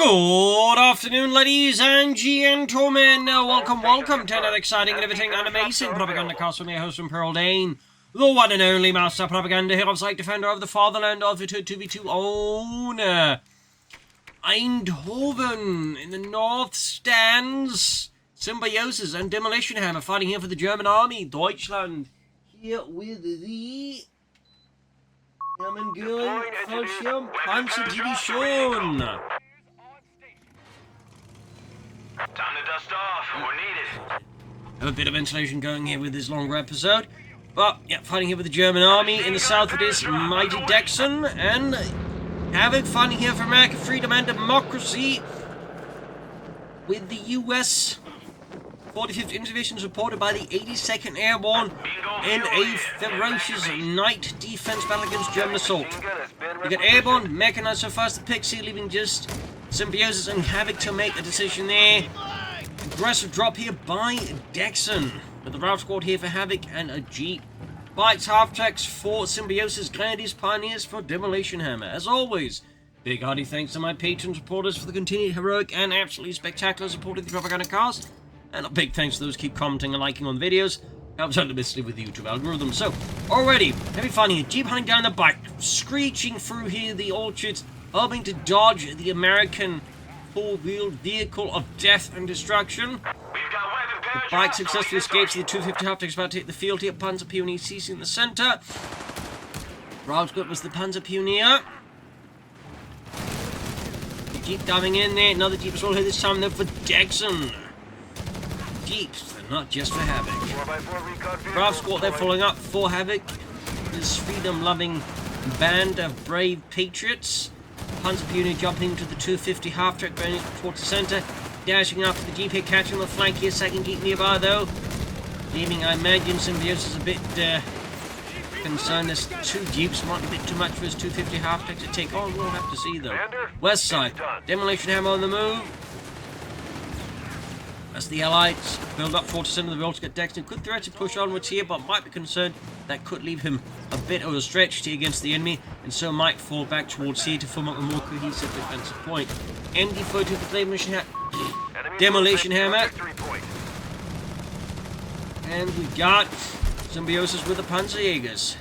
Good afternoon, ladies and gentlemen. Welcome to another exciting, innovating, and amazing Propagandacast from your host from Pearl Dane, the one and only master propaganda hero, site defender of the fatherland of the 2v2 owner. Eindhoven in the north stands Symbiosis and DemoHammer fighting here for the German army. Deutschland here with the German girl Fallschirm Panzerjaeger. Time to dust off. We're needed. Have a bit of ventilation going here with this longer episode. But, yeah, fighting here with the German army. In the south it is mighty Dexn and Havoc fighting here for American freedom and democracy with the US 45th Division supported by the 82nd Airborne in a ferocious night defense battle against German assault. You got Airborne, Mechanized so far as the Pixie, leaving just Symbiosis and Havoc to make a decision there. Aggressive drop here by Dexn, with the Ralph squad here for Havoc and a Jeep. Bikes, half-tracks for Symbiosis, Grenadiers, Pioneers for DemoHammer. As always, big hearty thanks to my patron supporters for the continued heroic and absolutely spectacular support of the Propagandacast. And a big thanks to those who keep commenting and liking on videos. Helps out immensely with the YouTube algorithm. So, already, heavy finding a Jeep hunting down the bike, screeching through here the orchards, hoping to dodge the American four-wheeled vehicle of death and destruction. The bike successfully escapes the 250 half-tanks about to hit the field here. Panzer Pioneer ceasing in the center. Rausgut was the Panzer Pioneer. The Jeep diving in there. Another Jeep as well here this time though for Dexn. Jeeps, they're not just for Havoc. Ralph squad they're following up for Havoc. This freedom-loving band of brave patriots. Panzer Pioneer jumping into the 250 half-track going towards the center. Dashing after the Jeep here, catching the flank here. Second Jeep nearby though. Leaving, I imagine, Symbiosis a bit concerned. There's two Jeeps, might be a bit too much for his 250 half-track to take on. We'll have to see though. West side, DemoHammer on the move. As the Allies build up towards the center of the build to get Dexn, could theoretically push onwards here, but might be concerned that could leave him a bit overstretched here against the enemy, and so might fall back towards here to form up a more cohesive defensive point. MD42 for DemoHammer. And we got Symbiosis with the Panzerjaegers.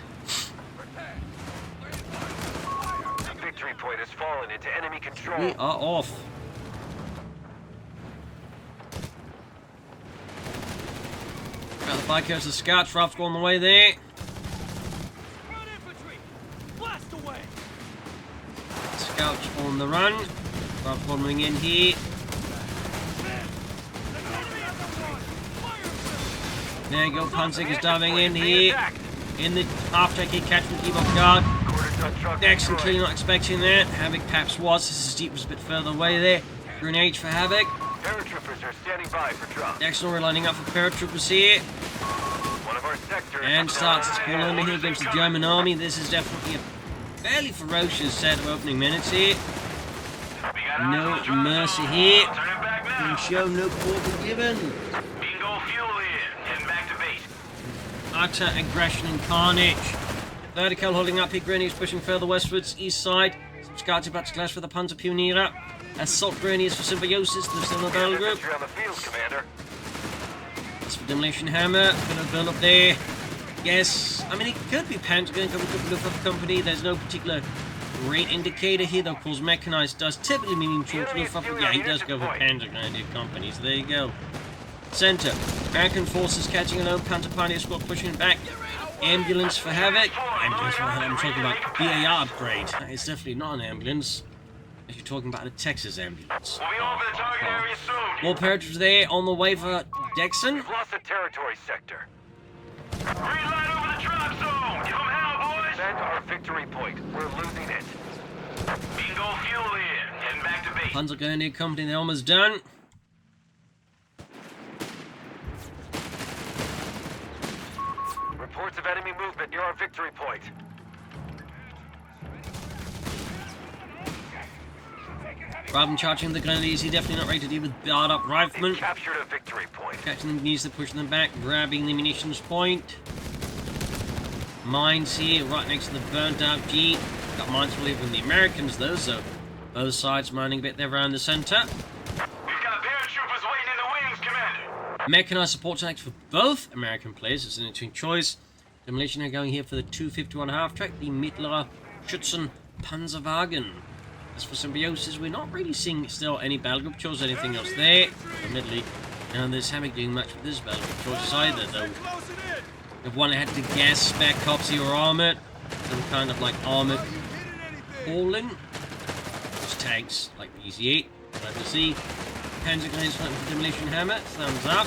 Victory point has fallen into enemy control. We are off. Got the bike goes the scouts, Ralph's on the way there. Scouts on the run. Ralph's following in here. There you go, Panzerjaeger's diving in here. In the half-track here, catching the Jeep off guard. Dexn clearly not expecting that. Havoc perhaps was. This Jeep was a bit further away there. Grenades for Havoc. Paratroopers are standing by for drop. Dexn already lining up for paratroopers here. One of our sectors And starts to pull over here against the German army. This is definitely a fairly ferocious set of opening minutes here. No mercy here. Being shown no quarter given. Bingo fuel in. Heading back to base. Utter aggression and carnage. Vertical holding up here. Grenadiers pushing further westwards. East side. Some scouts about to clash for the Panzer Pioneer. Assault Grenadiers for Symbiosis. They're still in the battle group. On the field, Commander. That's for DemoHammer. Gonna build up there. Yes, I mean it could be Pentagon, could be Luftwaffe Company. There's no particular rate indicator here, though. Of course, Mechanized does typically mean towards Luftwaffe. Yeah, he does go for Pentagon companies. There you go. Center. American forces catching a low Panzer Pioneer squad pushing back. Ambulance for Havoc. Ambulance for Havoc. I'm talking about BAR upgrade. That is definitely not an ambulance. If you're talking about a Texas ambulance. We'll be over the target area soon. More paratroopers there on the way for Dexn. We've lost the territory sector. Green light over the drop zone. Give them hell, boys. Send our victory point. We're losing it. Bingo fuel in. Heading back to base. Panzer Grenadier Company, they're almost done. Reports of enemy movement near our victory point. Rather than charging the Grenadiers, he's definitely not ready to deal with barred up riflemen. Captured a victory point. Catching them, needs to push them back, grabbing the munitions point. Mines here, right next to the burnt out Jeep. Got mines for leaving the Americans though, so Both sides mining a bit there around the centre. We've got paratroopers waiting in the wings, Commander. Mechanized support tanks for both American players. It's an interesting choice. Demolition are going here for the 251 half-track, the Mittlerer Schützen Panzerjaeger. As for Symbiosis, we're not really seeing still any battlegroup choices or anything else there. Admittedly, and there's Havoc doing much with this battlegroup choices either, though. If one had to guess, spare copsy or armoured, some kind of like armoured hauling. Just tanks like the EC8. Glad to see. Panzerjaeger fighting for Demolition Hammer. Thumbs up.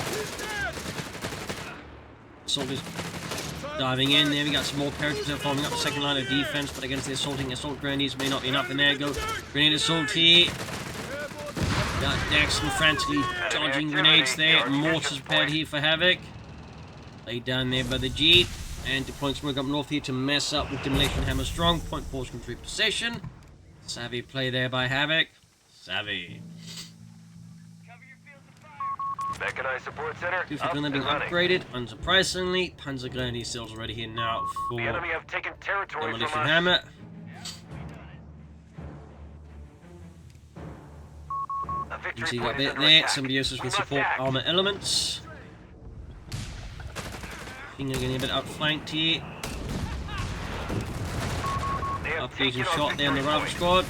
Soldiers diving in. There we got some more paratroopers forming up the second line of defense, but against the assault grenades may not be enough in there. Go grenade assault here. Got Dexn frantically dodging grenades there. Mortars prepared here for Havoc. Laid down there by the Jeep. And deploying smoke up north here to mess up with Demolition Hammer strong. Point force control possession. Savvy play there by Havoc. Savvy. Mechanized support center. 251 being upgraded. Unsurprisingly, Panzerjaeger cells already here now for The enemy have taken territory from Demolition us. Hammer. A You victory can see point that bit is under there. attack. Symbiosis We with must support act. armor elements. Thing are getting a bit outflanked here. They have Upgrading taken our shot there on the victory Ralph point. squad.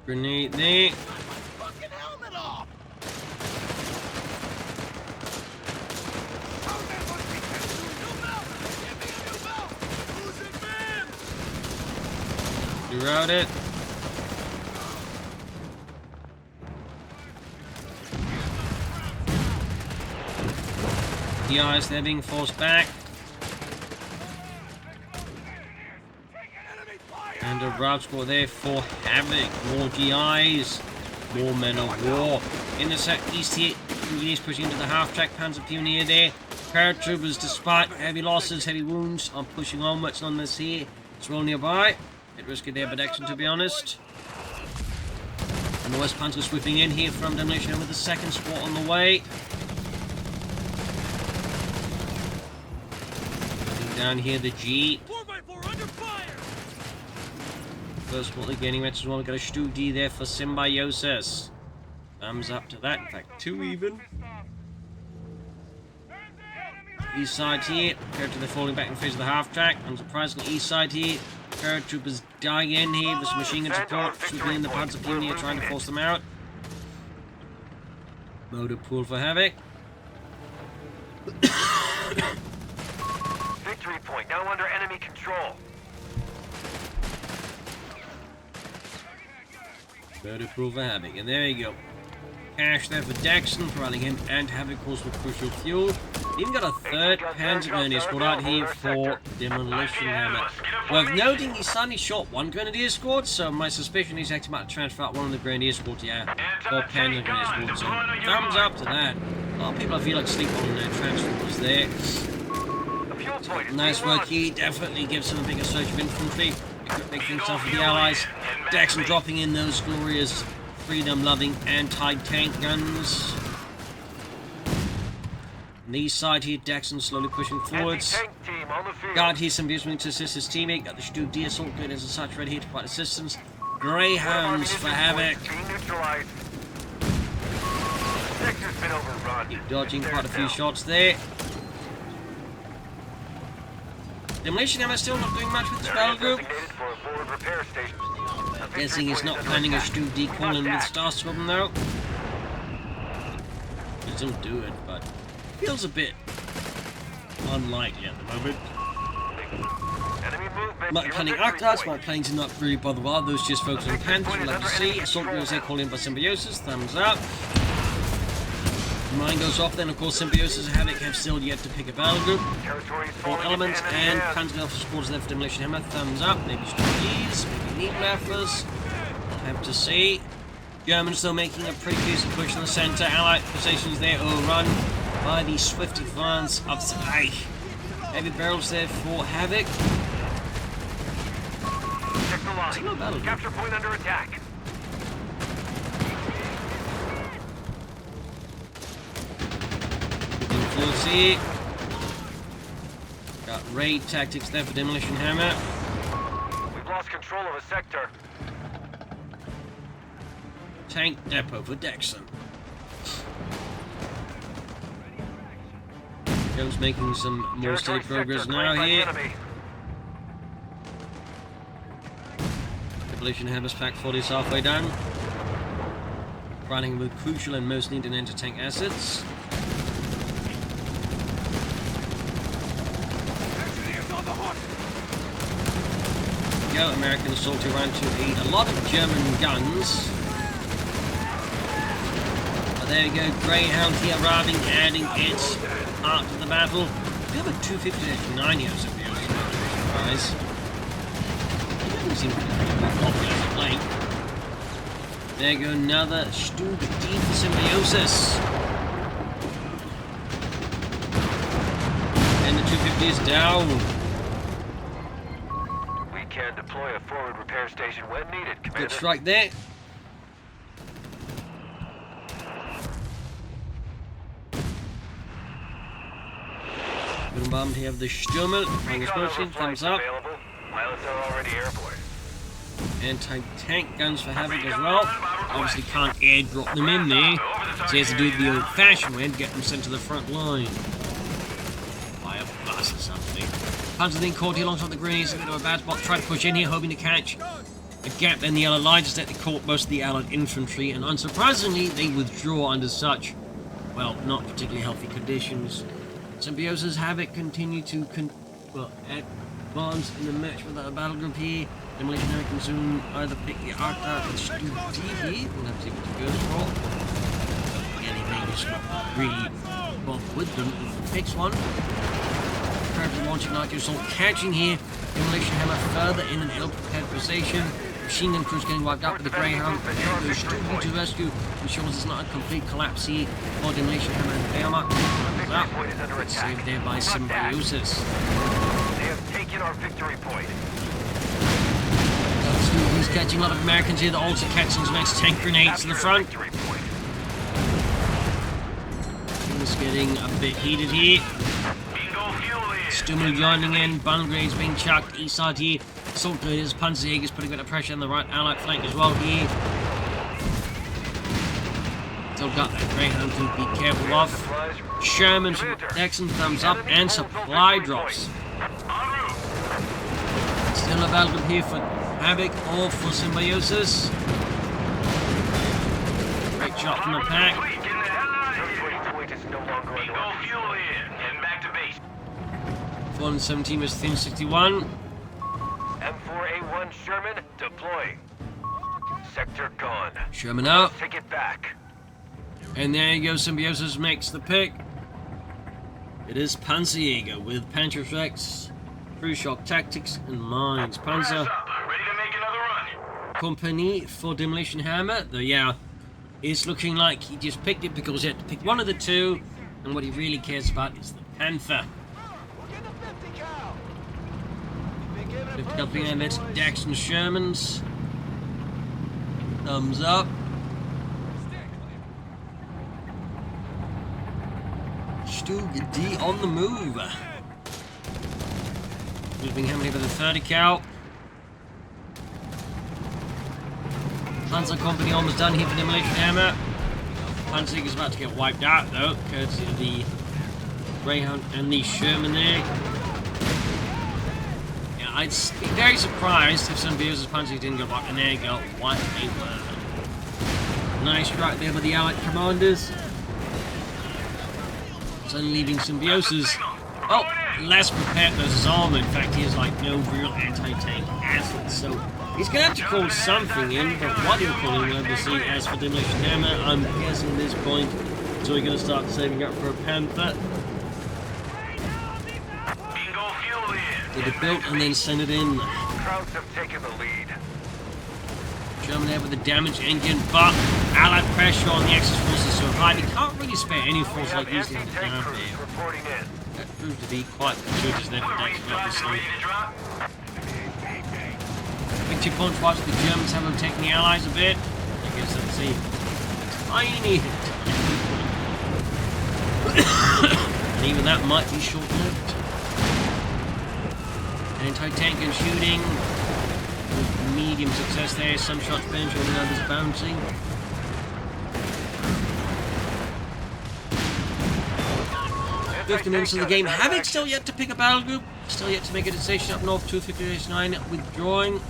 Grenade there. Fucking helmet off! Reroute it. The eyes they're being forced back. And a route score there for Havoc. More GIs. More men of war. In the east here, Engineers pushing into the half-track. Panzer Pioneer there. Paratroopers, despite heavy losses, heavy wounds, are pushing onwards on this here. It's well nearby. Bit risky there, but Dexn, to be honest. And the West Panzer sweeping in here from Demolition with the second squad on the way. Down here, the G. 4x4 under fire! First of all, gaining match as well. We've got a Stu D there for Symbiosis. Thumbs up to that. In fact, 2 even. East side here. Paratroopers falling back in the face of the half track. Unsurprisingly, east side here. Paratroopers dying in here with some machine gun support. Sweeping in the Panzer Pioneer, trying to force them out. Motor pool for Havoc. Victory point now under enemy control. Motor pool for Havoc. And there you go. Cash there for Dexn, providing him and Havoc course with crucial fuel. Even got a third Panzerjaeger squad out here for Demolition Hammer. Worth noting, he suddenly shot one Grenadier squad, so my suspicion is actually about to transfer out one of the Grenadier squads, yeah, or Panzerjaeger squad, so thumbs up to that. A lot of people I feel like sleep on transfers there. The fuel point is Nice being work launched. here, definitely gives them a bigger surge of infantry. Big things done for the Allies. Dexn dropping in those glorious freedom-loving anti-tank guns. On the east side here, Dexn slowly pushing forwards. Anti-tank team on the field. Guard here, some using to assist his teammate. Got the Stu D assault grenades and such ready here to provide assistance. Greyhounds for Havoc. Being neutralized. Sector's been overrun. Keep dodging They're quite a few down. shots there. Demolition Hammer still not doing much with this battle group. Designated for a forward repair station. A victory Guessing he's point not is under planning a attack. Stu D call in We with must Star Squadron though. He'll still do it, but feels a bit unlikely at the moment. act. Enemy movement. Might near planning victory Arctics, point. my planes are not really bother well. Those just focus on Panthers, we'd like to see. Assault goes there, called in by Symbiosis, thumbs up. Mine goes off, then of course Symbiosis and Havoc have still yet to pick a battle group. Territory is Four falling elements into and enemy hands. Panzer Alpha squads there for Demolition Hammer, thumbs up. Maybe strategies, maybe need Maffers. We'll have to see. Germans still making a pretty decent push in the centre. Allied positions there overrun by the swift advance of the Reich. Heavy barrels there for Havoc. Check the It's a low battle line. group. Capture point under attack. Full C. Got raid tactics there for Demolition Hammer. We've lost control of a sector. Tank depot for Dexn. Joe's making some more steady progress now here. Demolition Hammer's pack 40 is halfway done. Running with crucial and most needed anti-tank assets. Go, American assaulting around to eat a lot of German guns. But there we go, Greyhound here arriving, adding its part to the battle. We have a 250-9 years of the prize. It doesn't seem to be pretty popular as of late. There you go, another Stug D for Symbiosis. And the 250 is down. We can deploy a forward repair station when needed, Commander. Good strike there. Good bomb here of the Sturmel. Thumbs up. Pilots are already airborne. Anti-tank guns for Havoc as well. Obviously can't airdrop them in there, so he has to do it the old-fashioned way and get them sent to the front line. By a bus or something. Panzer then caught here alongside the grenades, a bit of a bad spot, tried to push in here, hoping to catch a gap. Then the Allied lines that they caught most of the Allied infantry, and unsurprisingly, they withdraw under such, well, not particularly healthy conditions. Symbiosis Havoc continue to advance in the match with our battle group here. Demolition Hammer can soon either pick the arc out and Stug D here. We'll have to see what he goes for. Again, he may just not really bother with them if he picks one. Currently launching Night Assault, catching here. Demolition Hammer further in an ill-prepared position. Machine gun crews getting wiped out with the Greyhound. There goes Stug D to rescue. Ensures it's not a complete collapse here for Demolition Hammer and Wehrmacht. It's saved there by Symbiosis. They have taken our victory point. He's catching a lot of Americans here. The also catching some nice tank grenades to the front. Things getting a bit heated here. Sturmel joining in. Bundle grenades being chucked. East side here. Assault grenades. Panzerjaeger's putting a bit of pressure on the right Allied flank as well here. Still got that Greyhound to be careful of. Sherman from Dexn, thumbs up, and supply drops. Still a battle group here for Havoc or for Symbiosis. Great shot from the pack. 417 was 361. M4A1 Sherman deploying. Sector gone. Sherman out. Take it back. And there you go, Symbiosis makes the pick. It is Panzerjaeger with Panzerjaeger, True Shock Tactics, and Mines. Panzer Company for Demolition Hammer, though yeah, it's looking like he just picked it because he had to pick one of the two, and what he really cares about is the Panther. 50 up here, that's Dexn Shermans. Thumbs up. Stug D on the move. Moving how many with a 30 cal. Panzer Company almost done here for Demolition Hammer. Panzerjaeger's about to get wiped out though, courtesy of the Greyhound and the Sherman there. Yeah, I'd be very surprised if Symbiosis Panzerjaeger didn't go back, and there you go, what a word. Nice strike there by the Allied commanders. It's only leaving Symbiosis. Oh, less prepared than his armor. In fact, he has like no real anti-tank assets, so he's going to have to call something in, but what he'll call in, obviously, as for Demolition Hammer, I'm guessing at this point, so we're going to start saving up for a Panther. Get it built and then send it in. Crowds have taken the lead. German there with the damage engine, but Allied pressure on the Axis forces so high, they can't really spare any force like these on the ground there. That proved to be quite gratuitous there for Dexn, obviously. Victory points whilst the Germans have overtaken the Allies a bit. I guess that's a tiny hit. And even that might be short-lived. Anti-tank gun shooting. With medium success there. Some shots bench, all the others bouncing. Fifty minutes of the game. Havoc still yet to pick a battle group. Still yet to make a decision up north. 259 withdrawing.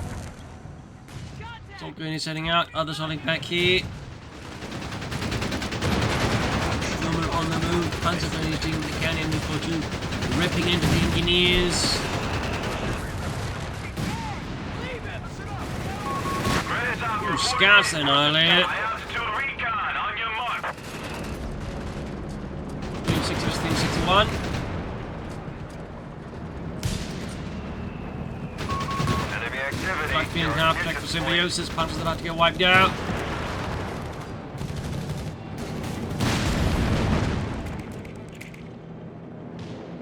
Solgren is heading out. Others holding back here. Norman on the move. Panzerjaeger is doing the canyon before two. Ripping into the engineers. Ooh, scouts annihilated. 61. Enemy activity. Like being now protect for Symbiosis. Punches about to get wiped out.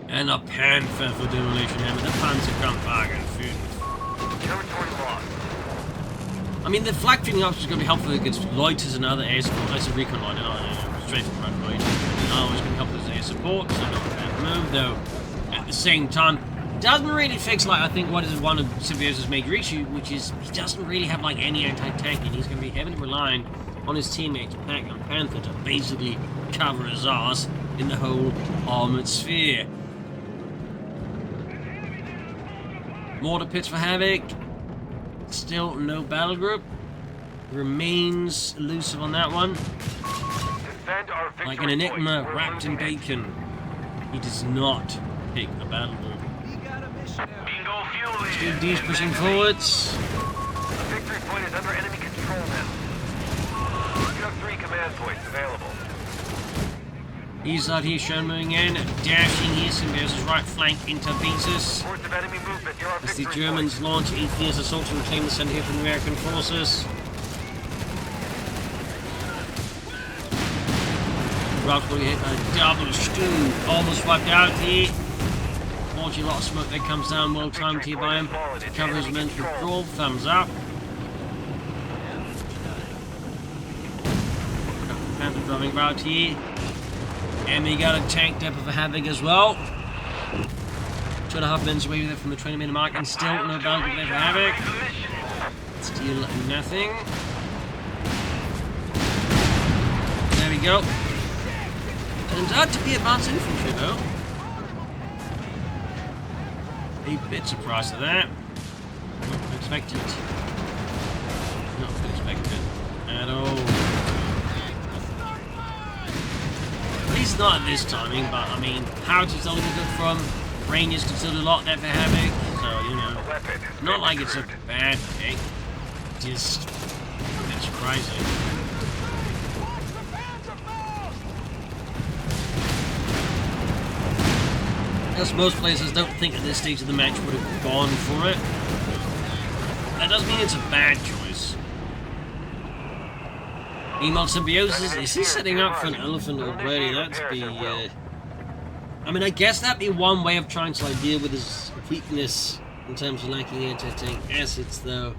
And a Panther for demolition hammer. The Panzer come back and food. Territory lost. I mean, the flak feeding option is going to be helpful against loiters and other air support. That's a recon line, straight from front loiters. It's going to help as air support, so not a bad move, though. At the same time, doesn't really fix, like, I think what is one of Symbiosis' major issue, which is he doesn't really have, like, any anti-tank, and he's going to be heavily relying on his teammates, Pack and Panther, to basically cover his ass in the whole armored sphere. Mortar pits for Havoc. Still no battle group. Remains elusive on that one. Like an enigma wrapped in bacon. He does not pick a battle group. Two D's pushing forwards. The victory point is under enemy control now. You have 3 command points available. He's out here shown moving in, dashing here, Symbiosis' right flank intervenes. Reports of enemy movement near our As the victory Germans launch a fierce assault to reclaim the center here from the American forces. Routes will get hit by a double stew, almost wiped out here. Fortunately, a lot of smoke that comes down, well timed here by him. To cover his men's withdrawal, thumbs up. Panther driving route here. And we got a tank depot for Havoc as well. 2.5 minutes away with it from the 20-minute mark, and still no battle group there for Havoc. Still nothing. There we go. Turns out to be advanced infantry though. A bit surprised at that. Not expected. Not expected at all. At least not at this timing, but I mean, Havoc is only good from. Range is considered a lot there for Havoc, so you know, not like it's a bad pick, just a bit surprising. I guess most players don't think at this stage of the match would have gone for it. That doesn't mean it's a bad choice. Meanwhile, Symbiosis, is he setting up for an elephant already? That'd be, I mean, I guess that'd be one way of trying to like, deal with his weakness in terms of lacking anti-tank assets, though.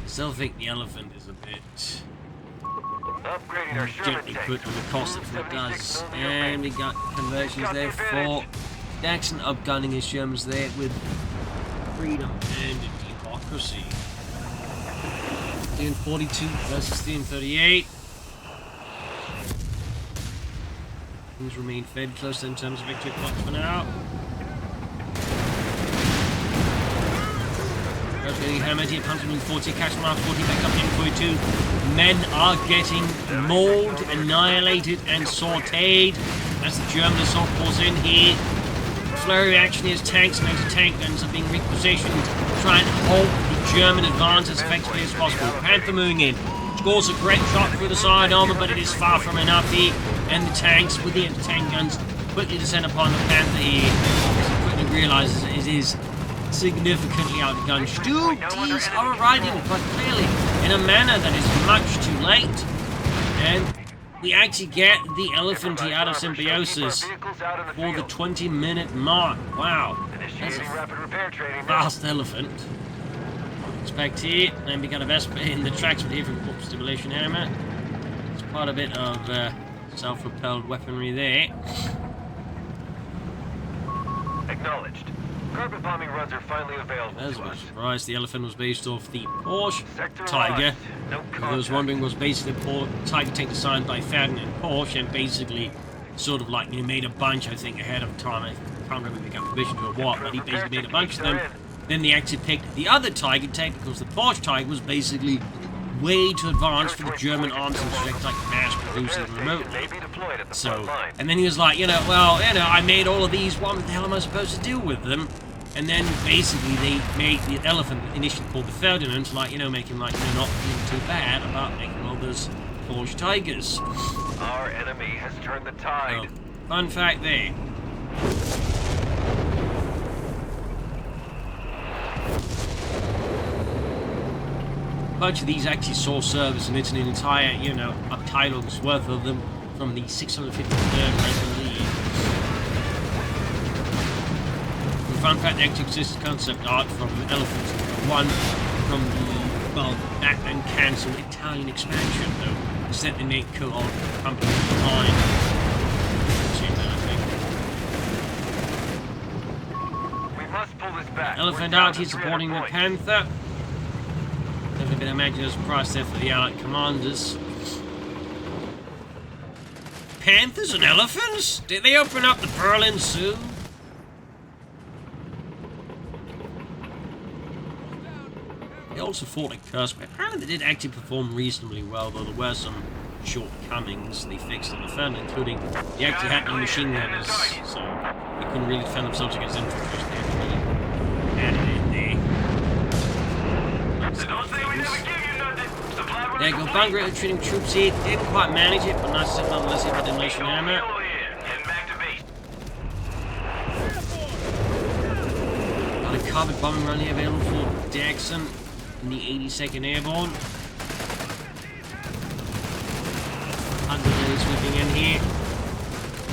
I still think the elephant is a bit gently put on the cost of what it does. And we got conversions there for Dexn upgunning his Germans there with freedom and democracy. 42 versus 38. Things remain fairly close in terms of victory clocks for now. First getting hammered here, Panzerjaeger 40, catch mark 40, back up in 42. Men are getting mauled, annihilated, and sauteed as the German assault pours in here. Flurry action is tanks and anti-tank guns are being repositioned to try and halt the German advance as effectively as possible. Panther moving in. Scores a great shot through the side armor, but it is far from enough here. And the tanks with the anti-tank guns quickly descend upon the Panther here. As he quickly realizes it is significantly outgunned. Two D's are arriving, but clearly in a manner that is much too late. And we actually get the elephant here out of Symbiosis for the 20-minute mark. Wow, that's a fast elephant. Expect here, and we got a Vespa in the tracks with here from Corpse Demolition Hammer. It's quite a bit of self-propelled weaponry there. Acknowledged. Carpet bombing runs are finally available As to a us. surprise, the Elephant was based off the Porsche Sector Tiger. locked. No For those wondering, was basically a Tiger tank designed by Ferdinand Porsche and basically sort of like, made a bunch, I think, ahead of time. I can't remember if he got permission or what, but he basically made a bunch of them. Then they actually picked the other Tiger tank because the Porsche Tiger was basically way too advanced for the German arms and project like mass produced and remotely. So, and then he was like, I made all of these, what the hell am I supposed to do with them? And then basically they made the Elephant, initially called the Ferdinand, like, making like, not being too bad about making all those Porsche Tigers. Our enemy has turned the tide. Oh, fun fact there. A bunch of these actually saw service, and it's an entire, a title's worth of them from the 653rd Rifle League. The fun fact, there actually exists concept art from Elephant 1 from the, Batman cancelled Italian expansion, though. Instead, they made COH company behind. We must pull this back. Elephant out, he's supporting the Panther. Never been imagined a surprise there for the Allied commanders. Panthers and elephants? Did they open up the Berlin Zoo? They also fought at Kursk, but apparently they did actually perform reasonably well, though there were some shortcomings they fixed in the front, including they actually had no machine gunners, so they couldn't really defend themselves against infantry. They had to be added in there. There you go, bunker retreating troops here. Didn't quite manage it, but nice to nonetheless hit by DemoHammer. Got a carpet bombing run here available for Dexn in the 82nd Airborne. 100 grenades sweeping in here.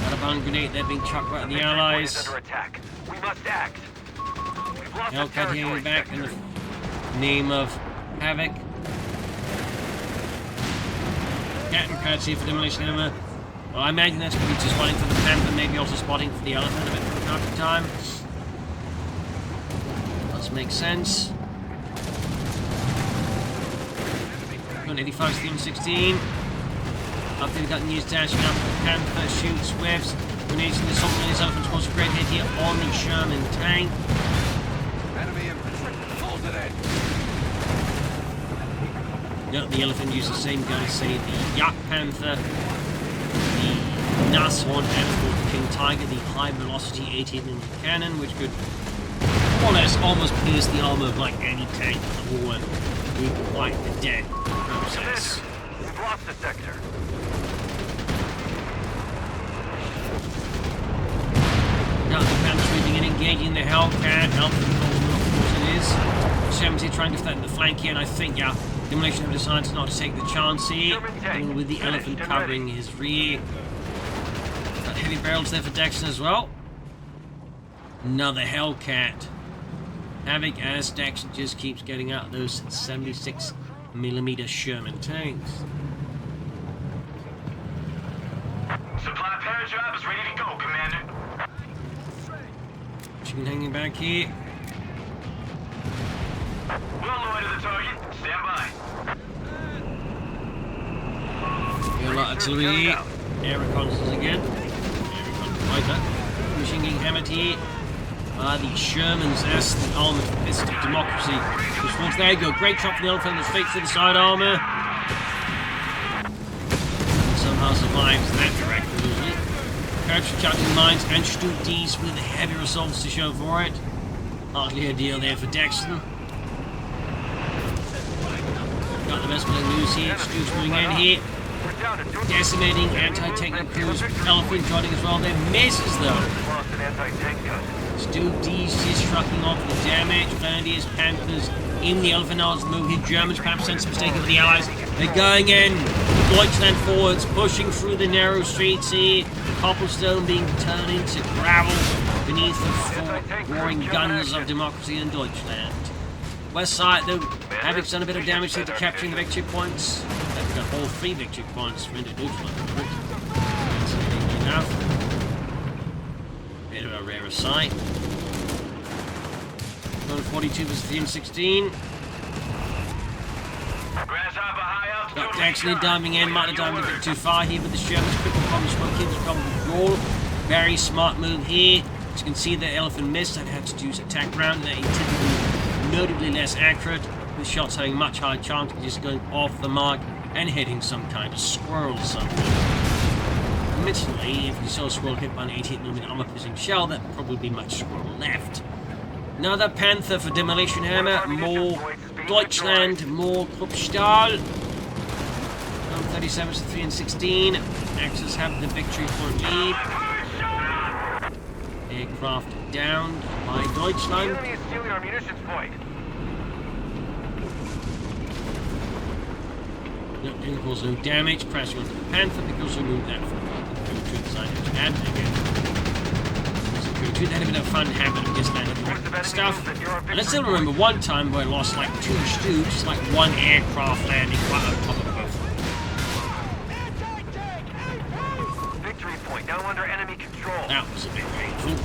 Got a bomb grenade there being chucked right at the Allies. We must act. Hellcat here back in the name of Havoc. Captain Curtsy for DemoHammer. Well, I imagine that's going to be just spotting for the Panther, maybe also spotting for the Elephant a bit from time to time. Does make sense. 85 to 16. After we got news dashing up, the Panther shoots whiffs. Grenades in the assault on his Elephant scores a great hit here on the Sherman tank. Enemy infantry. Hold it in. No, the Elephant used the same gun as, say, the Yak Panther, the Nashorn, and the King Tiger, the high-velocity 18-inch cannon, which could more or less almost pierce the armor of like any tank in the war and be quite a dead process. We've lost the sector. Now the Panther sweeping in, engaging the Hellcat, Elephant, of course it is. 70 trying to threaten the flank here, and I think, DemoHammer decides not to take the chance here, even with the Elephant covering his rear. Got heavy barrels there for Dexn as well. Another Hellcat. Havoc as Dexn just keeps getting out those 76mm Sherman tanks. Supply parajob is ready to go, Commander. Chicken hanging back here. We'll lower to the target. Stand by. Got a lot of artillery. Air reconnaissance again. Air reconnaissance like that. Machine getting hammered here. The Shermans as the armoured fist of democracy. Towards there you go. Great shot from the Elephant that straight through the side armour. Somehow survives that direct collision. Coach charging mines and Studies with heavy results to show for it. Hardly a deal there for Dexn. Got the best playing news here. Stu's moving in here. Decimating anti-tank crews. Elephant joining as well. There misses though. Lost an anti-tank gun. Studies is shrugging off the damage. Grenadiers, Panthers in the Elephant now as the move here. Germans perhaps sense a mistake of the Allies. They're going in. Deutschland forwards, pushing through the narrow streets here. Cobblestone being turned into gravel beneath the roaring guns of democracy in Deutschland. West side, though, Havoc's done a bit of damage here to capturing the victory points. They've got all 3 victory points for into Deutschland. That's enough. Bit of a rare sight. 242 versus 316. Grasshopper high up. Got Dexn diving in, might have dived a bit too far here with the Shermans. Quick bomb smoke kids, probably roll. Very smart move here. As you can see, the elephant missed and had to use attack round. They're typically notably less accurate, with shots having much higher chance of just going off the mark and hitting some kind of squirrel or something. Admittedly, if you saw a squirrel hit by an 88mm armor-piercing shell, there'd probably be much squirrel left. Another Panther for Demolition Hammer, more Deutschland, more Kruppstahl. 37 to 3 and 16. Axis have the victory point lead. Aircraft downed by Deutschland. The enemy is stealing our munitions point. No, didn't cause no damage. Pressure onto the Panther because we moved that from the side edge. And again. They had a bit of fun habit of just landing direct stuff. And I still remember one time where I lost like 2 Stoops, like one aircraft landing right on top of both. Victory point now under enemy control. That was a bit painful.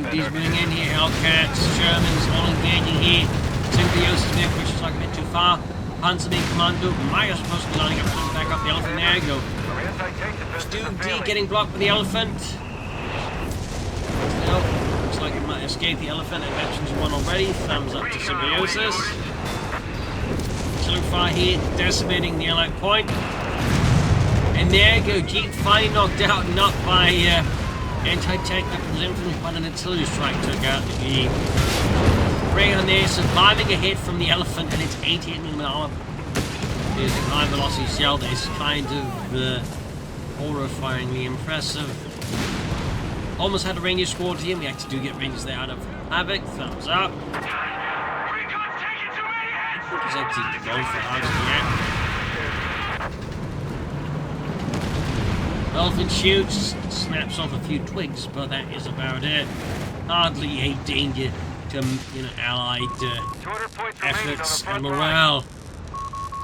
He's bringing in here, Hellcats, Germans, all engaging here. Symbiosis there pushes like a bit too far. Panzerjaeger Commando might have supposed to be lining up to back up the elephant. There you go. Stu D getting blocked by the elephant. Well, looks like it might escape the elephant. Inventions won already. Thumbs up to Symbiosis. So far here, decimating the allied point. And there you go, Jeep finally knocked out, not by anti-tank weapons infantry, but an artillery strike took out the Jeep. Ray on there, surviving a hit from the elephant and its 88mm armor. Using high velocity shell that is kind of horrifyingly impressive. Almost had a Ranger squad here. We actually do get Rangers there out of Havoc. Thumbs up. He's actually going for Havoc. Elephant shoots, snaps off a few twigs, but that is about it. Hardly a danger to, allied efforts and morale.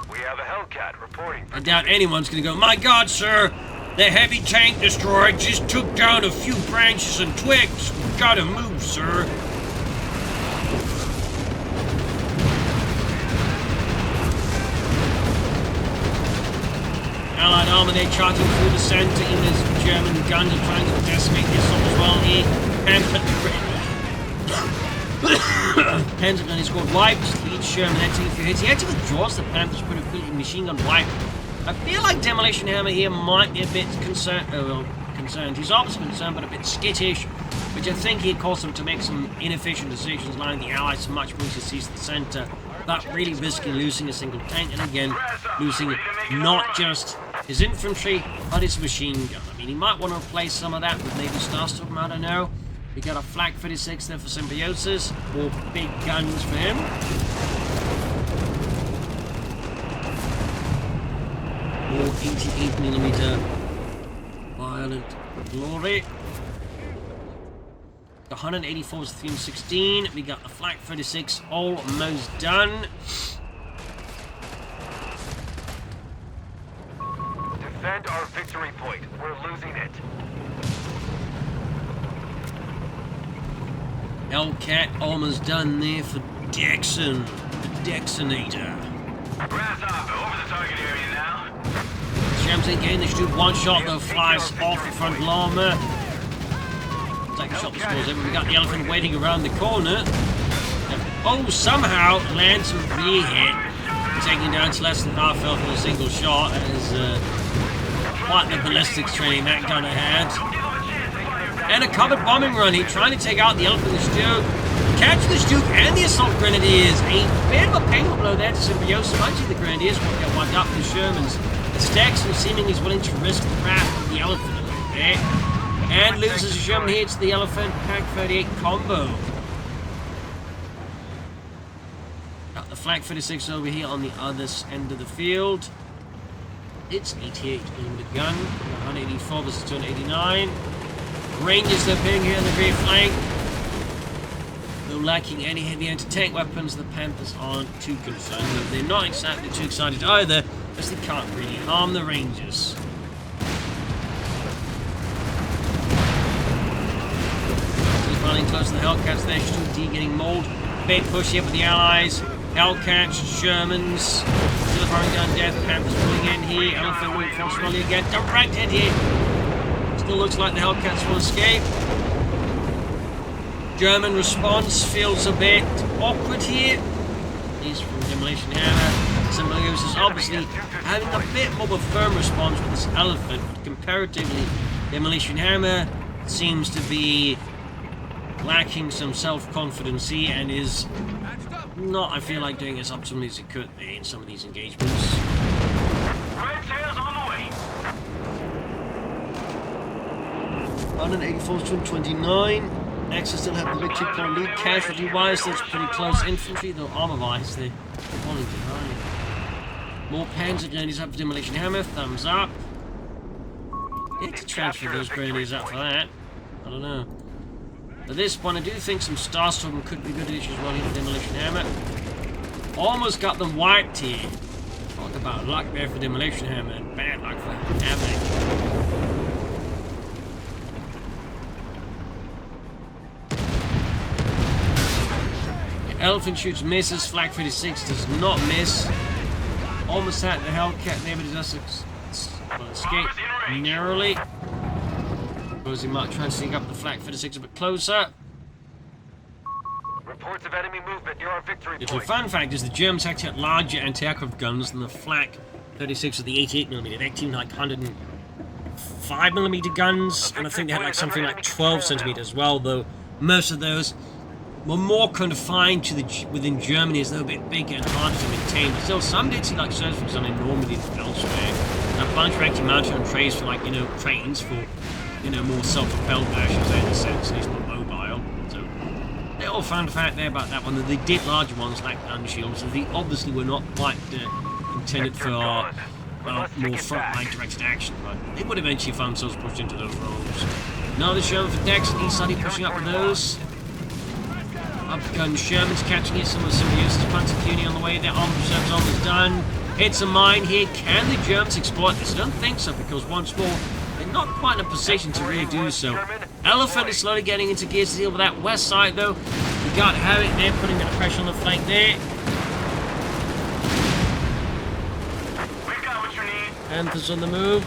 We have a Hellcat reporting. I doubt anyone's gonna go, my God, sir, the heavy tank destroyer just took down a few branches and twigs. We gotta move, sir. Allied armor, they're charging through the center, even as German guns are trying to decimate the assault as well here. Panzer gun is called wiped. Each Sherman had taken a few hits. He actually withdraws the Panthers pretty quickly. Machine gun wipe. I feel like Demolition Hammer here might be a bit concerned. Concerned. He's obviously concerned, but a bit skittish. Which I think he caused them to make some inefficient decisions, allowing the Allies so much moves to seize the center, but really risking losing a single tank, and again, losing not just his infantry, but his machine gun. I mean, he might want to replace some of that with maybe Starstorm, I don't know. We got a Flak 36 there for Symbiosis, or big guns for him. More 88mm violent glory. The 184 is 316. We got the Flak 36 almost done. Defend our victory point. We're losing it. Hellcat almost done there for Dexn, the Dexinator. Grasshopper over the target area now. Shams again, they shoot one shot though, flies off the front armor. Second shot scores in. We got the elephant waiting around the corner. Oh, somehow lands a rear hit, taking down to less than half health with a single shot. That is quite the ballistics training that gunner had. And a covered bombing run. He's trying to take out the elephant and the Duke. Catch the Duke and the assault grenadiers. A bit of a payload blow there to Symbiosis. Actually, the grenadiers won't get wiped up for the Shermans. It's Dexn seemingly is willing to risk the wrath of the elephant a little bit. And loses a Sherman here to the elephant. Pack 38 combo. Got the Flak 36 over here on the other end of the field. It's 88mm gun. 184 versus 289. Rangers are appearing here on the rear flank. Though lacking any heavy anti-tank weapons, the Panthers aren't too concerned. Though they're not exactly too excited either, as they can't really harm the Rangers. Running close to the Hellcats there, Stu D getting mauled. Big push here with the Allies. Hellcats, Germans, still firing down death. Panthers pulling in here. Elephant will cross volley again. Direct hit here. Still looks like the Hellcats will escape. German response feels a bit awkward here. He's from Demolition Hammer. Symbiosis obviously having a bit more of a firm response with this Elephant, but comparatively, Demolition Hammer seems to be lacking some self-confidence and is not, I feel like, doing as optimally as it could be in some of these engagements. Red tails on the way. 184 to 29. Dexn still have the victory point lead. Casualty-wise, that's pretty close. Infantry, though armor-wise, they're falling behind. More Panzerjaeger up for Demolition Hammer. Thumbs up. Need to transfer those grenadiers up for that. I don't know. At this point, I do think some Starstorm could be good issues running for Demolition Hammer. Almost got them wiped here. Talk about luck there for Demolition Hammer and bad luck for Havoc. Elephant shoots, misses. Flak 36 does not miss. Almost had the Hellcat there, but it does escape narrowly. Suppose he might try and sneak up the Flak 36 a bit closer. Reports of enemy movement near our victory The point. fun fact is the Germans actually had larger anti-aircraft guns than the Flak 36 with the 88mm. They actually had like 105mm guns, and I think they had like something like 12cm as well, though most of those were more confined to the within Germany, as though a bit bigger and harder to maintain. But still, some did see like surfaces done in Normandy and elsewhere. And a bunch were actually mounted on trays for like, trains for, more self-propelled versions in a sense, at least more mobile. So, they all found a fact there about that one, that they did larger ones like gun shields, so they obviously were not quite intended for, more front-line directed action, but they would eventually find themselves pushed into those roles. Now the Sherman for Dexn, he started pushing up with those. Upgun Sherman's catching it, some of the Symbiosis Panzer Cuny on the way there, armor reserves almost done. Hits a mine here, can the Germans exploit this? I don't think so, because once more, they're not quite in a position to really do so. Elephant is slowly getting into gear to deal with that west side though. We got Havoc there, putting the pressure on the flank there. We've got what you need. Panthers on the move.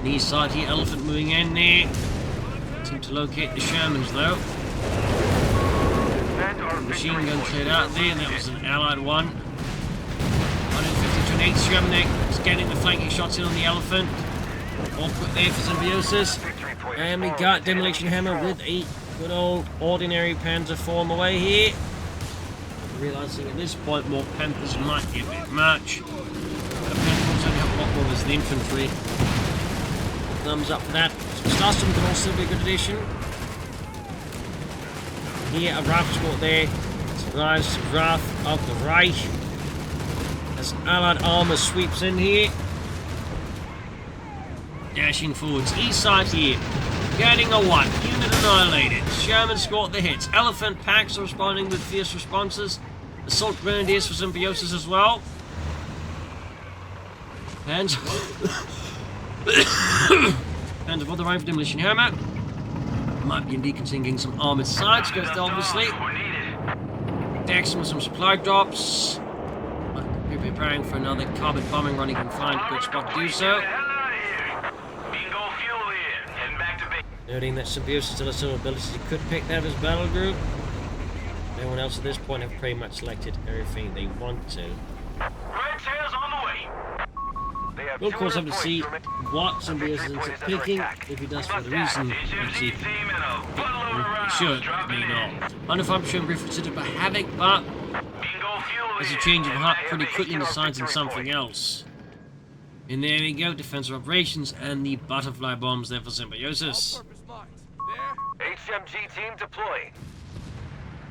East side here, Elephant moving in there. Seem to locate the Shermans though. Machine gun cleared out there, and that was an allied one. 150 to an 8 Sherman there, just getting the flanking shots in on the Elephant. Awkward there for Symbiosis. And we got Demolition Hammer with a good old ordinary Panzer IV on the way here. Realizing at this point more Panthers might be a bit much. But the Panthers only have a lot more as the Infantry. Thumbs up for that. Starstorm can also be a good addition. Here, a Wrath squad there. Survives Wrath of the Reich. As Allied armor sweeps in here. Dashing forwards. East side here. Getting a 1. Unit annihilated. Sherman scored the hits. Elephant packs are responding with fierce responses. Assault Grenadiers for Symbiosis as well. And and for the right for Demolition Hammer. Might be indeed considering some armoured sides, because obviously Dexn with some supply drops. Might be preparing for another carbon bombing run. He can find a good spot to do so. Noting that Symbiosis still has some abilities he could pick that of his battle group. Everyone else at this point have pretty much selected everything they want to. Red tails on the way. We'll of course have to see what Symbiosis ends up picking, if he does for the reason, actually, he should, may not. I don't know if I'm sure briefly considered by Havoc, but there's a change of heart pretty quickly and decides on something else. And there we go, defensive operations and the butterfly bombs there for Symbiosis. HMG team deploy.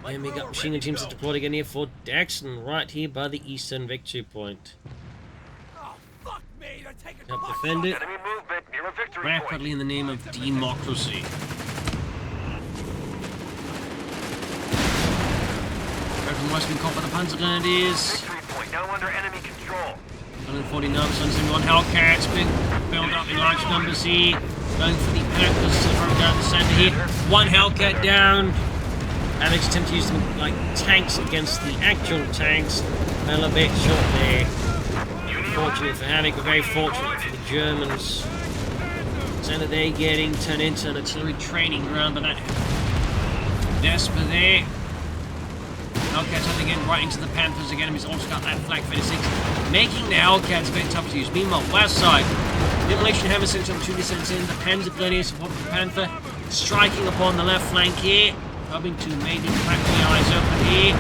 And we got machine gun teams deployed again here for Dexn, right here by the eastern victory point. Oh, fuck me! The Help defend it. Enemy movement near a victory point. Rapidly in the name of democracy. Everyone must be caught by the Panzergrenadiers. Victory point now under enemy control. 149% one Hellcats being built up in large numbers here. Going for the Panthers from down the centre here. One Hellcat down. Havoc's attempt to use them like tanks against the actual tanks. Fell a bit short there. Fortunate for Havoc, but very fortunate for the Germans. Centre they're getting turned into an artillery training ground, but that Desper there. Hellcats have to get right into the Panthers again. He's also got that Flak 36, making the Hellcats a bit tough to use. Meanwhile, west side, Demolition Hammer sends opportunity sends in. The Panzer Grenadiers support the Panther, striking upon the left flank here, hoping to maybe crack the eyes open here.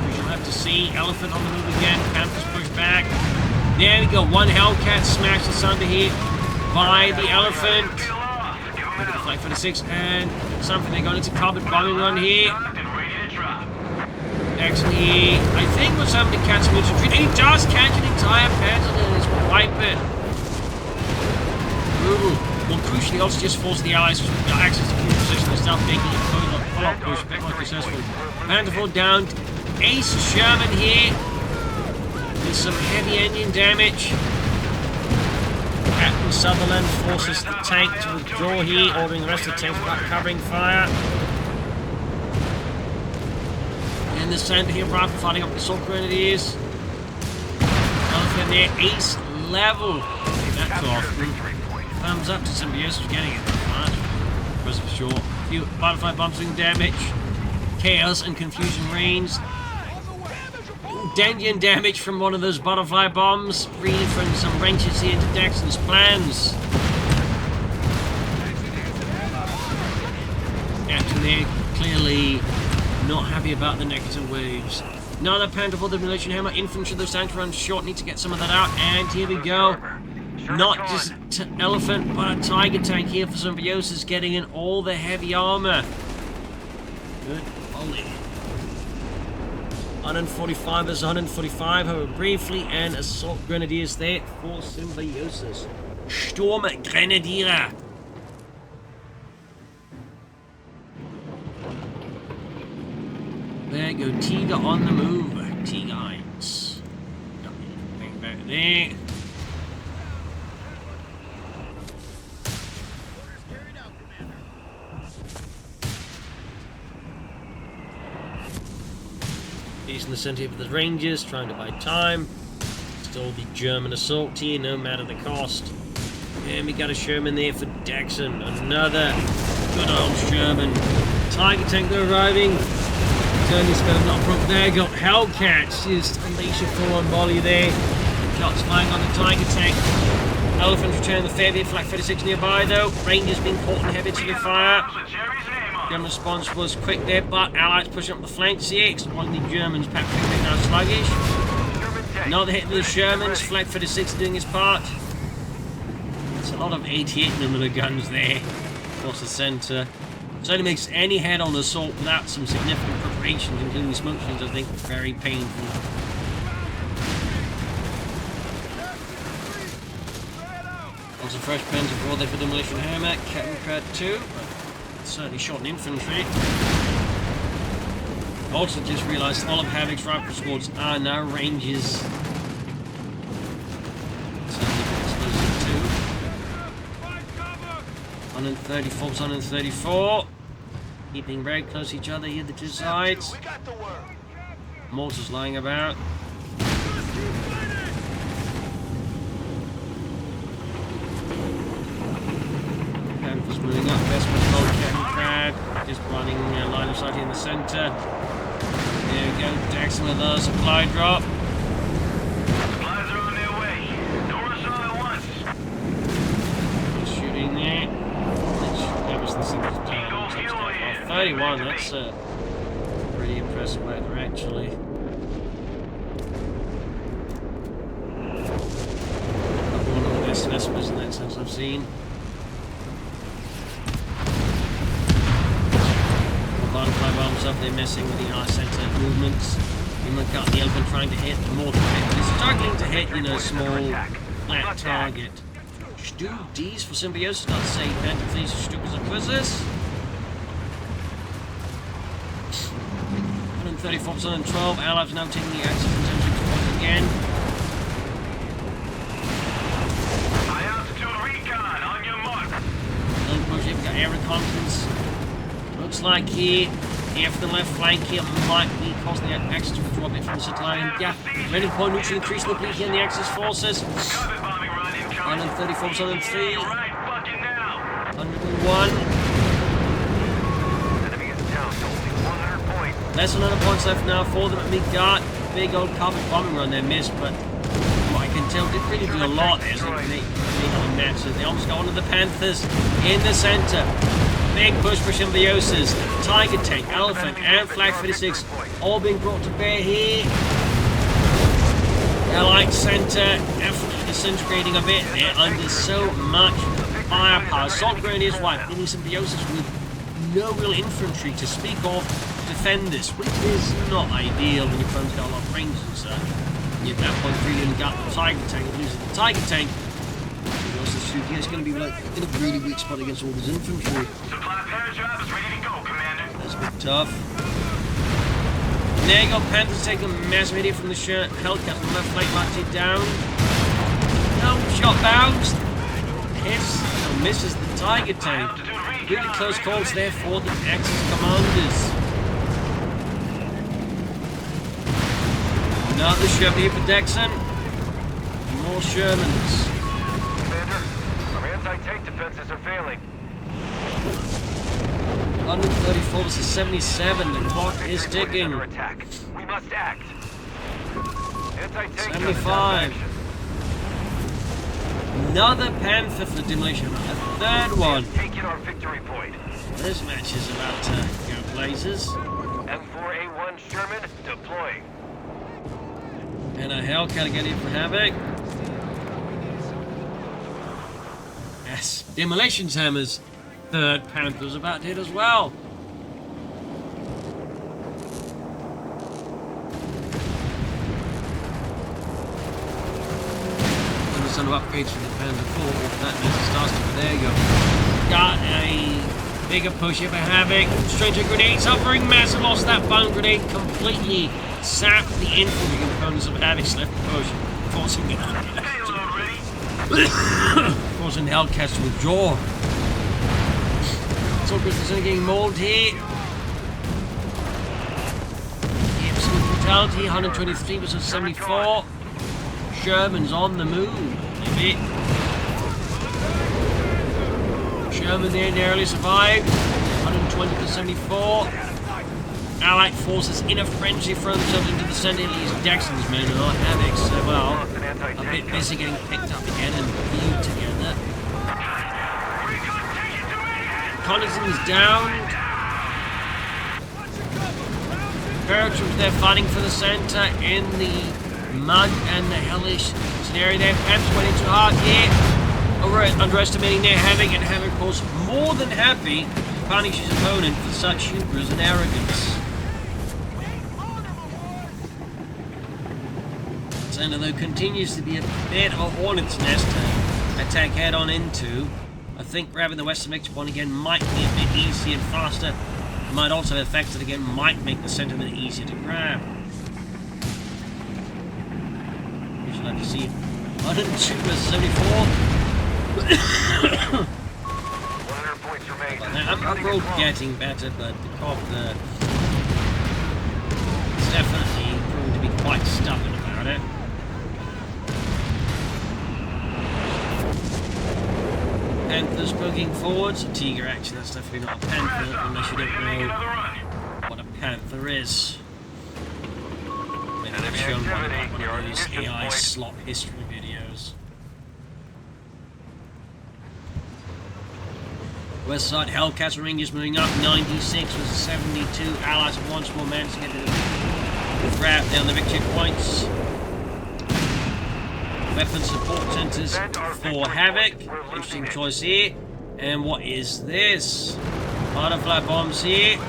We shall have to see. Elephant on the move again. Panthers push back. There we go. One Hellcat smashed asunder here by the Elephant. Flak 46 and something they're going into carpet bombing on here. Dexn here, I think was something to catch him in retreat. He does catch an entire Panzer and it's wipe it. Brutal. Well, crucially, also just forced the Allies to access to key position and start making a follow-up push, a bit more successful. Panzer down. Ace Sherman here. With some heavy engine damage. Captain Sutherland forces the tank to withdraw here, ordering the rest of the tanks without covering fire. In the centre here, Brian fighting up the Assault Grenadiers. Elephant there, ace level. That's often. Thumbs up to Symbiosis for getting it. Impressive for sure. A few butterfly bombs doing damage. Chaos and confusion reigns. Dendian damage from one of those butterfly bombs. Really throwing some wrenches here into Dexn's plans. Captain there, clearly not happy about the negative waves. Another Panther for the Demolition Hammer. Infantry, those tanks run short. Need to get some of that out. And here we go. Not just Elephant, but a Tiger tank here for Symbiosis, getting in all the heavy armor. Good volley. 145 versus 145, however, briefly, and Assault Grenadiers there for Symbiosis. Sturm Grenadier. There go Tiger on the move. Tiger 1. Bang back there. He's in the centre of the Rangers, trying to buy time. Still the German assault here, no matter the cost. And we got a Sherman there for Dexn. Another good old Sherman. Tiger tank arriving. Turning spell not broke there. Got Hellcats. Just unleash a full-on volley there. Shots flying on the Tiger tank. Elephants return the Fairview. Flak 36 nearby though. Rangers being caught in heavy artillery fire. German response was quick there, but Allies pushing up the flanks here. Exploiting the Germans. Patrick now sluggish. Another hit to the Shermans. Flak 36 doing his part. It's a lot of 88 millimeter guns there across the centre. Certainly makes any head-on assault without some significant preparations, including smoke screens, I think, very painful. Also, fresh Panzer brought there for Demolition Hammer. Captain Crad 2. Certainly shot in infantry. Also just realised all of Havoc's rifle squads are now Rangers. Certainly explosive too. 134, 134. Keeping very close to each other here, the two sides. Mortars lying about. Panthers moving up. Best with gold Captain Crab. Just running line of sight in the centre. There we go. Dexn with our supply drop. Supplies are on their way. Door is on at once. Shooting there. That was the single time. 31, that's pretty impressive weather actually. Probably one of the best Vespers in that sense I've seen. Butterfly bombs up there messing with the eye centre movements. You look up the Elephant trying to hit the mortar pit, but it's struggling to hit, you know, small that target. Stu D's for Symbiosis, not to say Phantom Fleas for Stukas and Quizzes. 134% and 12. Allies now taking the axis and attempting to once again. High altitude recon on your mark. Another push here, we've got air reconnaissance. Looks like here, from the left flank here might be causing the axis to withdraw a bit from the center line. Yeah, ready point neutral increasing the bleed here in the axis forces. Cover bombing run incoming. 134% and 3. Right fucking now. 101. Enemy is down to only 100 points. Less than 100 points left now for them at Midgard. Big old carpet bombing run they missed, but what I can tell did really do a lot there. So they almost got one of the Panthers in the center. Big push for Symbiosis, Tiger Tank, Elephant, and Flag 56 all being brought to bear here. Allied center definitely disintegrating a bit. They're under so much firepower. Assault Grenadiers wipe, leaving Symbiosis with no real infantry to speak of to defend this, which is not ideal when your opponent's got a lot of range and stuff. You at that point really only got the Tiger Tank, and losing the Tiger Tank. It's going to be like in a really weak spot against all this infantry. Supply paratrap is ready to go, Commander. That's a bit tough. There you go, Panthers taking a massive hit from the Hellcat on the left flank, marks it down. No, shot bounced. Hits or misses the Tiger Tank. Really close calls there for the Axis commanders. Another Sherman here for Dexn. More Shermans. Anti-tank defenses are failing. 134 versus 77. The clock is ticking. Under attack. We must act. Anti-tank 75. Another Panther for demolition. A third one. Taking our victory point. This match is about to go places. M4A1 Sherman deploying. And a Hellcat again in for Havoc. Yes, Demolition's Hammer's third Panther's about to hit as well. And some upgrades from the Panther 4. That makes it starts to, but there you go. Got a bigger push here for Havoc. Straight to grenade, suffering massive loss. That bomb grenade completely sapped the infantry components of Havoc's left push, forcing it on. Forcing the Hellcats to withdraw. So Christmas is getting mauled here. Absolute brutality, 123 versus 74. Sherman's on the move. A bit. Sherman there narrowly survived. 120 to 74. Allied forces in a frenzy throw themselves into the center. These Dexn's men are not Havoc, so well, a bit busy getting picked up again and viewed together. Connaissance down. Paratroops there fighting for the center in the mud and the hellish scenario there. Pamps went into hard here. Underestimating their Havoc, and Havoc, of course, more than happy to punish his opponent for such hubris and arrogance. Center, though, continues to be a bit of a hornet's nest to attack head on into. I think grabbing the western victory point again might be a bit easier and faster. It might also have effects that again might make the center a bit easier to grab. We should like to see 102 versus 74. 100 points remain. I'm overall getting better, but the copter is definitely proving to be quite stubborn about it. Panthers poking forwards. A Tiger, actually, that's definitely not a Panther, unless you don't know what a Panther is. Maybe I've shown one of those AI slot history videos. West side Hellcats and Rangers moving up. 96 versus 72. Allies have once more managed to get the grab down the victory points. Weapon support centers for Havoc. Interesting choice here. And what is this? Butterfly bombs here.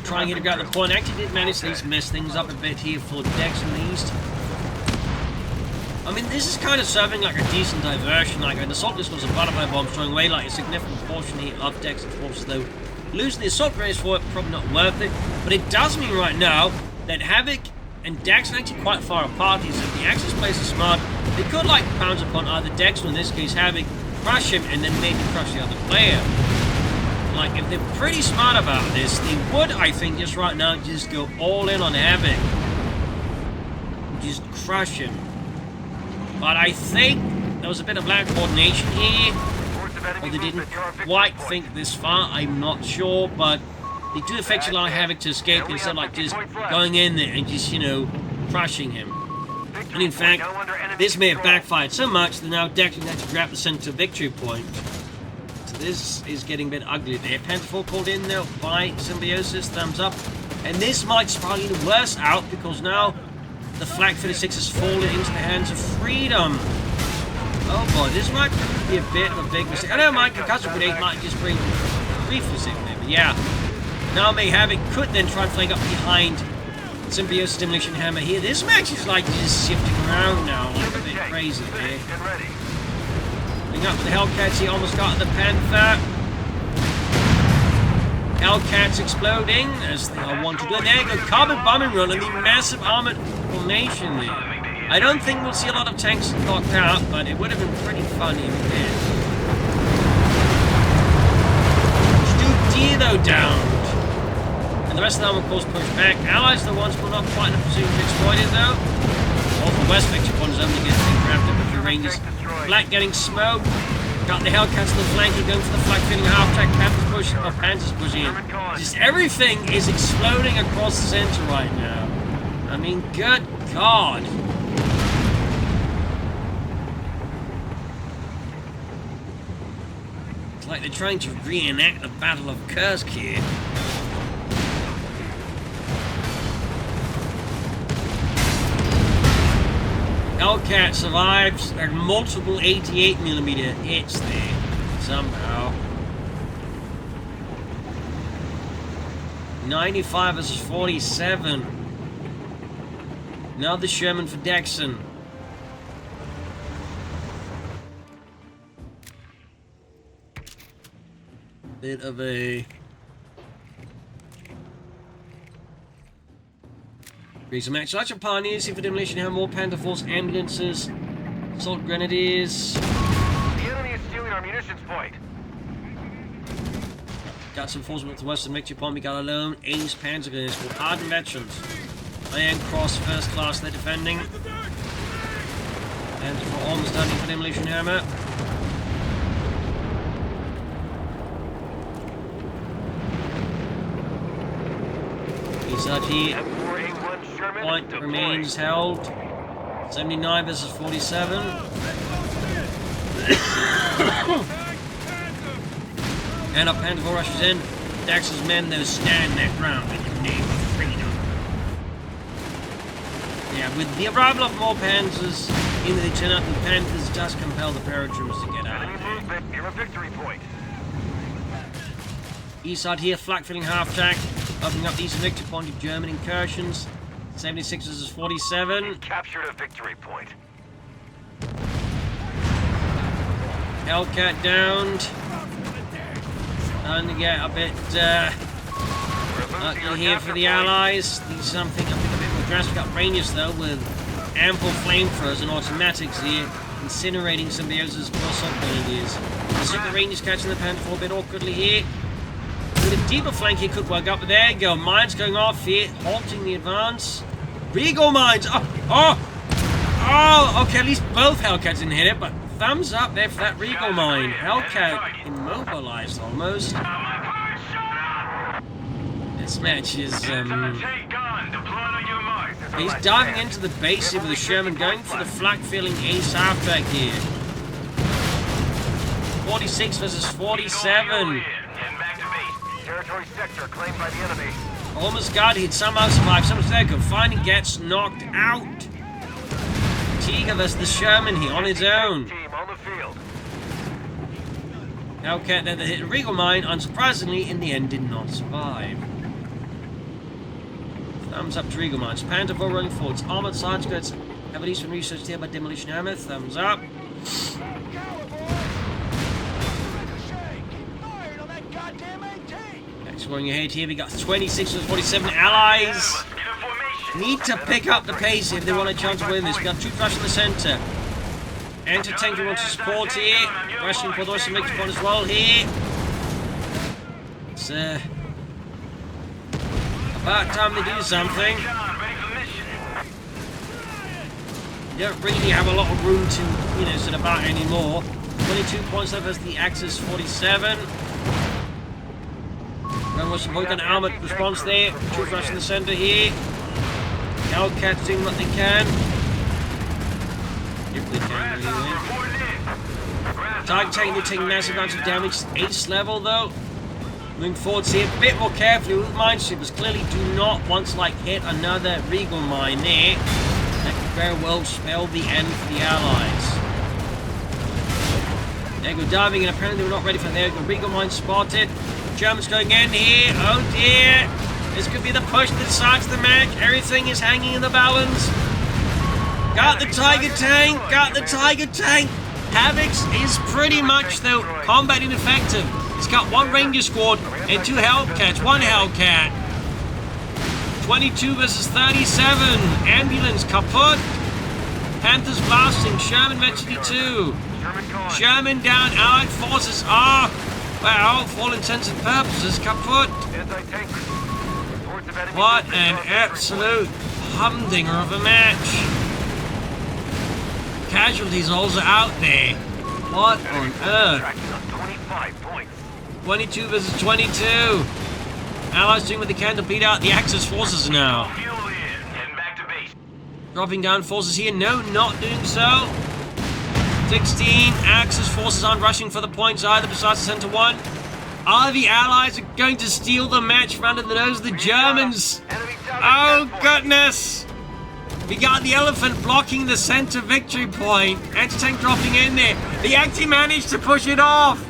trying to grab the point. Actually did manage to at least mess things up a bit here for Dexn in the east. I mean, this is kind of serving like a decent diversion. Like an assault disc was a butterfly bomb throwing away like a significant portion here of Dexn's forces, though losing the assault grenades for it probably not worth it. But it does mean right now that Havoc and Dexn are actually quite far apart here. So if the Axis players are smart, they could like pounce upon either Dexn, or in this case Havoc, crush him, and then maybe crush the other player. Like, if they're pretty smart about this, they would, I think, just right now, just go all in on Havoc. Just crush him. But I think there was a bit of lack of coordination here. Or they didn't quite think this far, I'm not sure, but they do effectively allow Havoc to escape instead of like just going in there and just, you know, crushing him. And in fact, this may have backfired so much that now Dexn had to grab the center victory point. So this is getting a bit ugly there. Pentafor called in though by Symbiosis, thumbs up. And this might probably be the worst out because now the Flak 56 has fallen into the hands of Freedom. Oh boy, this might be a bit of a big mistake. I know my concussive grenade might just bring briefly there, but yeah. Now May Havoc could then try and flank up behind Symbiosis Demolition Hammer here. This match is like just shifting around now, like a bit crazy there. Going up with the Hellcats, he almost got the Panther. Hellcats exploding as they all want to do. And there you go, carbon bombing run and the massive armored formation there. I don't think we'll see a lot of tanks knocked out, but it would have been pretty funny if it did. Stu D though downed. And the rest of them, of course, pushed back. Allies are the ones who are not quite in a position to exploit it though. All the West Victor ones only get grabbed up a few Rangers. Black getting smoked. Got the Hellcats on the flank, going for the Flak feeling half-track. Panthers pushing, or Panthers pushing in. Just everything is exploding across the center right now. I mean, good God. It's like they're trying to reenact the Battle of Kursk here. Hellcat survives multiple 88mm hits there, somehow. 95 versus 47. Another Sherman for Dexn. Bit of a... Recent match. Such a Pioneers, see for Demolition Hammer, more Panther Force, ambulances, assault grenadiers. The enemy is stealing our munitions point. Got some forces with the Western Victory Point, we got alone. Ace Panzer Grenadiers for hardened veterans. Iron Cross, first class, they're defending. And for almost done for Demolition Hammer. He's out here. Point remains held. 79 versus 47. And a Panther rushes in. Dex's men, though, stand their ground in the name of freedom. Yeah, with the arrival of more Panthers in the turn-up, the Panthers just compel the paratroopers to get out of there. Near a victory point. East side here, flak filling half-track, opening up the eastern victory point of German incursions. 76 versus 47. Captured a victory point. Hellcat downed. And to get a bit ugly here for the Allies. These something I think a bit more drastic. Got Rangers though with ample flamethrowers and automatics here, incinerating Symbiosis assault grenadiers. The Super Rangers catching the Panther a bit awkwardly here. With a deeper flank here could work up, but there you go. Mines going off here, halting the advance. Regal mines! Oh, okay, at least both Hellcats didn't hit it, but thumbs up there for that Regal mine. Hellcat immobilized almost. This match is, he's diving into the base here with the Sherman, going for the flak-filling ace halfback here. 46 versus 47. Territory sector claimed by the enemy. Almost got it. He'd somehow survived. So much there. Finally gets knocked out. Tiga versus the Sherman here on his own. Team on the field. Hellcat then hit a Regal mine. Unsurprisingly, in the end, did not survive. Thumbs up to Regal Mines. Panther Bull running forwards. Armored Sergeant gets have at least been researched here by Demolition Hammer. Thumbs up. Next going ahead here, we got 26 and 47 allies. Need to pick up the pace if they want a chance to win this. We got 2 flash in the centre. Anti-tank wants to support here. Rushing for the rest of the mix point as well here. It's about time they do something. You don't really have a lot of room to, you know, sit about anymore. 22 points left as the Axis 47. Then was some an armoured response there. 2 flash in the centre here. Hellcats doing what they can. If they can, anyway. Target taking, they're taking massive amounts of damage. Ace level though. Moving forwards here, a bit more carefully with minesweepers. Clearly do not want to like hit another Regal mine there. That could very well spell the end for the Allies. They go diving, and apparently they were not ready for that. There go Regal mine spotted. Germans going in here. Oh dear. This could be the push that starts the match. Everything is hanging in the balance. Got the Tiger tank. Got the Tiger tank. Havoc is pretty much, though, combat ineffective. He's got 1 Ranger squad and 2 Hellcats. 1 Hellcat. 22 versus 37. Ambulance kaput. Panthers blasting. Sherman Metcalfe 2. Sherman down. Allied forces are, well, for all intents and purposes, kaput. What an absolute humdinger of a match. Casualties also out there. What on earth? 22 versus 22. Allies doing what they can to beat out the Axis forces now. Dropping down forces here. No, not doing so. 16. Axis forces aren't rushing for the points either besides the center one. Are the Allies going to steal the match from under the nose of the Germans? Oh, goodness! We got the Elephant blocking the center victory point. Anti-tank dropping in there. They actually managed to push it off.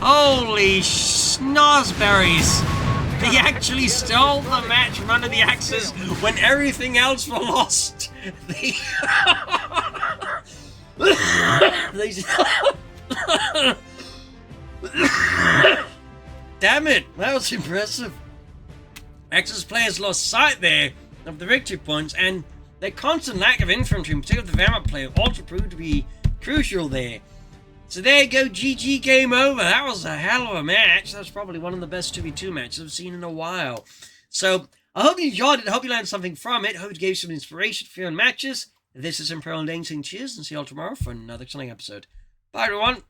Holy snozberries. They actually stole the match from under the Axis when everything else was lost. Damn it, that was impressive. Axis players lost sight there of the victory points, and their constant lack of infantry, in particular the Wehrmacht player, also proved to be crucial there. So there you go, GG, game over. That was a hell of a match. That's probably one of the best 2v2 matches I've seen in a while. So I hope you enjoyed it. I hope you learned something from it. I hope it gave you some inspiration for your own matches. This is Imperial Dane saying cheers, and see you all tomorrow for another exciting episode. Bye, everyone.